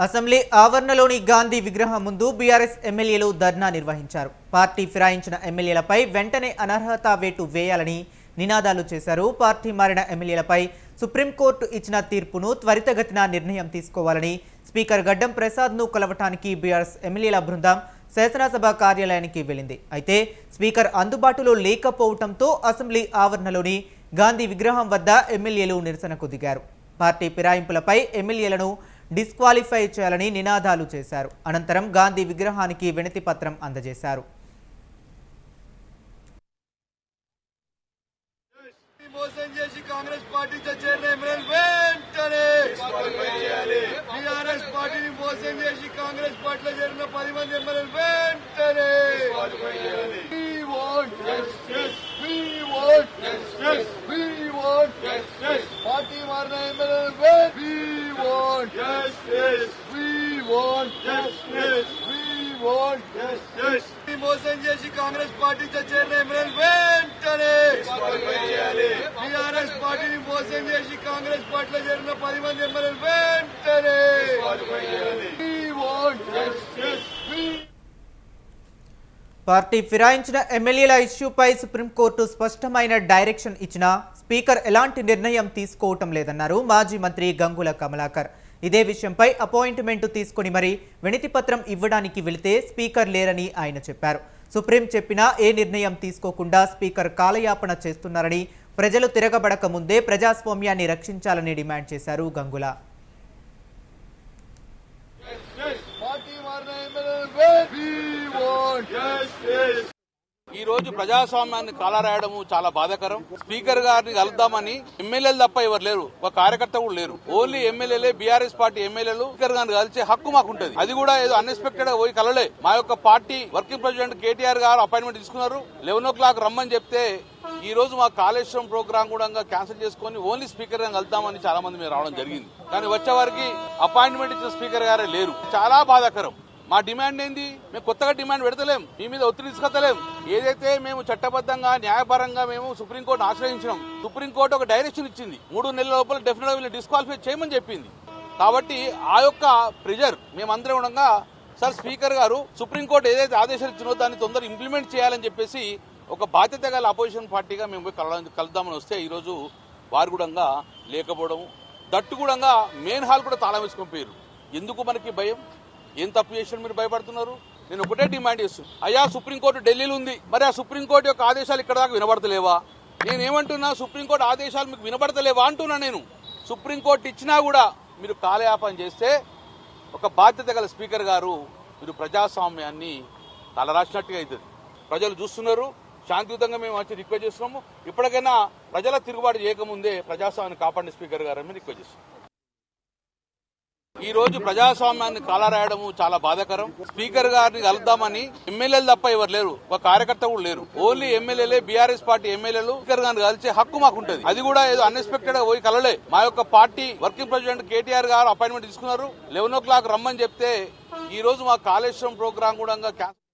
Assembly ఆవరణలోని Gandhi విగ్రహం ముందు BRS ఎమ్మెల్యేలు ధర్నా నిర్వహించారు. పార్టీ ఫిరాయించిన ఎమ్మెల్యేలపై వెంటనే అనర్హత వేటు వేయాలని నినాదాలు చేశారు. పార్టీ మారిన ఎమ్మెల్యేలపై సుప్రీంకోర్టు ఇచ్చిన తీర్పును త్వరితగతిన నిర్ణయం తీసుకోవాలని స్పీకర్ గడ్డం ప్రసాద్ను కలవటానికి బీఆర్ఎస్ ఎమ్మెల్యేల బృందం శాసనసభ కార్యాలయానికి వెళ్లింది. అయితే స్పీకర్ అందుబాటులో లేకపోవడంతో అసెంబ్లీ ఆవరణలోని గాంధీ విగ్రహం వద్ద ఎమ్మెల్యేలు నిరసనకు దిగారు. పార్టీ ఫిరాయింపులపై ఎమ్మెల్యేలను డిస్క్వాలిఫై చేయాలని నినాదాలు చేశారు. అనంతరం గాంధీ విగ్రహానికి వినతి పత్రం అందజేశారు. కాంగ్రెస్ పార్టీ బీఆర్ఎస్ పార్టీని మోసం చేసి కాంగ్రెస్ పార్టీలో చేరిన 10 మంది ఎమ్మెల్యేలు వెంటనే పార్టీ మారిన ఎమ్మెల్యేలు మోసం చేసి కాంగ్రెస్ పార్టీ చేరిన ఎమ్మెల్యేలు వెంటనే బీఆర్ఎస్ పార్టీని మోసం చేసి కాంగ్రెస్ పార్టీలో చేరిన 10 మంది ఎమ్మెల్యేలు వెంటనే పార్టీ ఫిరాయించిన ఎమ్మెల్యేల ఇష్యూపై సుప్రీంకోర్టు స్పష్టమైన డైరెక్షన్ ఇచ్చినా స్పీకర్ ఎలాంటి నిర్ణయం తీసుకోవటం లేదన్నారు మాజీ మంత్రి గంగుల కమలాకర్. ఇదే విషయంపై అపాయింట్మెంట్ తీసుకుని మరీ వినతి పత్రం ఇవ్వడానికి వెళితే స్పీకర్ లేరని ఆయన చెప్పారు. సుప్రీం చెప్పినా ఏ నిర్ణయం తీసుకోకుండా స్పీకర్ కాలయాపన చేస్తున్నారని, ప్రజలు తిరగబడక ముందే ప్రజాస్వామ్యాన్ని రక్షించాలని డిమాండ్ చేశారు గంగుల. ఈ రోజు ప్రజాస్వామ్యాన్ని కాలరాయడము చాలా బాధాకరం. స్పీకర్ గారిని కలుద్దామని ఎమ్మెల్యేలు తప్ప ఎవరు లేరు, ఒక కార్యకర్త కూడా లేరు. ఓన్లీ ఎమ్మెల్యేలే, బీఆర్ఎస్ పార్టీ ఎమ్మెల్యేలు స్పీకర్ గారిని కలిసే హక్కు మాకుంటది. అది కూడా ఏదో అన్ఎక్స్పెక్టెడ్ గా పోయి కలలే. మా యొక్క పార్టీ వర్కింగ్ ప్రెసిడెంట్ కేటీఆర్ గారు అపాయింట్మెంట్ తీసుకున్నారు. 11 o'clock రమ్మని చెప్తే ఈ రోజు మా కాళేశ్వరం ప్రోగ్రామ్ కూడా క్యాన్సిల్ చేసుకుని ఓన్లీ స్పీకర్ గారిని కలుద్దామని చాలా మంది మీరు రావడం జరిగింది. కానీ వచ్చే వారికి అపాయింట్మెంట్ ఇచ్చిన స్పీకర్ గారే లేరు. చాలా బాధాకరం. మా డిమాండ్ ఏంది? మేము కొత్తగా డిమాండ్ పెడతలేం, మీ మీద ఒత్తిడి తీసుకొస్తలేం. ఏదైతే మేము చట్టబద్ధంగా న్యాయపరంగా మేము సుప్రీంకోర్టు ఆశ్రయించినాం, సుప్రీంకోర్టు ఒక డైరెక్షన్ ఇచ్చింది, 3 నెలల లోపల డెఫినెట్ గా వీళ్ళు డిస్క్వాలిఫై చేయమని చెప్పింది. కాబట్టి ఆ యొక్క ప్రెజర్ మేమందరం ఉండగా సార్ స్పీకర్ గారు సుప్రీంకోర్టు ఏదైతే ఆదేశాలు ఇచ్చినో దాన్ని తొందరగా ఇంప్లిమెంట్ చేయాలని చెప్పేసి ఒక బాధ్యత గల అపోజిషన్ పార్టీగా మేము కలుద్దామని వస్తే ఈ రోజు వారు కూడా లేకపోవడం, దట్టు కూడా మెయిన్ హాల్ కూడా తాళం వేసుకొని పోయారు. ఎందుకు మనకి భయం? ఏం తప్పు చేసిన మీరు భయపడుతున్నారు? నేను ఒకటే డిమాండ్ చేస్తున్నాను, అయ్యా సుప్రీంకోర్టు ఢిల్లీలో ఉంది, మరి ఆ సుప్రీంకోర్టు యొక్క ఆదేశాలు ఇక్కడ దాకా వినబడతలేవా? నేనేమంటున్నా, సుప్రీంకోర్టు ఆదేశాలు మీకు వినబడతలేవా అంటున్నా. నేను సుప్రీంకోర్టు ఇచ్చినా కూడా మీరు కాలయాపన చేస్తే ఒక బాధ్యత గల స్పీకర్ గారు మీరు ప్రజాస్వామ్యాన్ని తలరాసినట్టుగా అవుతుంది. ప్రజలు చూస్తున్నారు, శాంతియుతంగా మేము వచ్చి రిక్వెస్ట్ చేస్తున్నాము. ఇప్పటికైనా ప్రజల తిరుగుబాటు చేయకముందే ప్రజాస్వామ్యాన్ని కాపాడిన స్పీకర్ గారు అని రిక్వెస్ట్ చేస్తున్నాం. ఈ రోజు ప్రజాస్వామ్యాన్ని కాలరాయడము చాలా బాధాకరం. స్పీకర్ గారిని కలుద్దామని ఎమ్మెల్యేలు తప్ప ఎవరు లేరు, ఒక కార్యకర్త కూడా లేరు. ఓన్లీ ఎమ్మెల్యేలే, బీఆర్ఎస్ పార్టీ ఎమ్మెల్యేలు స్పీకర్ గారిని కలిసే హక్కు మాకుంటది. అది కూడా ఏదో అన్ఎక్స్పెక్టెడ్ గా పోయి కలలే. మా యొక్క పార్టీ వర్కింగ్ ప్రెసిడెంట్ కేటీఆర్ గారు అపాయింట్మెంట్ తీసుకున్నారు. 11 o'clock రమ్మని చెప్తే ఈ రోజు మా కాళేశ్వరం ప్రోగ్రామ్ కూడా క్యాన్సిల్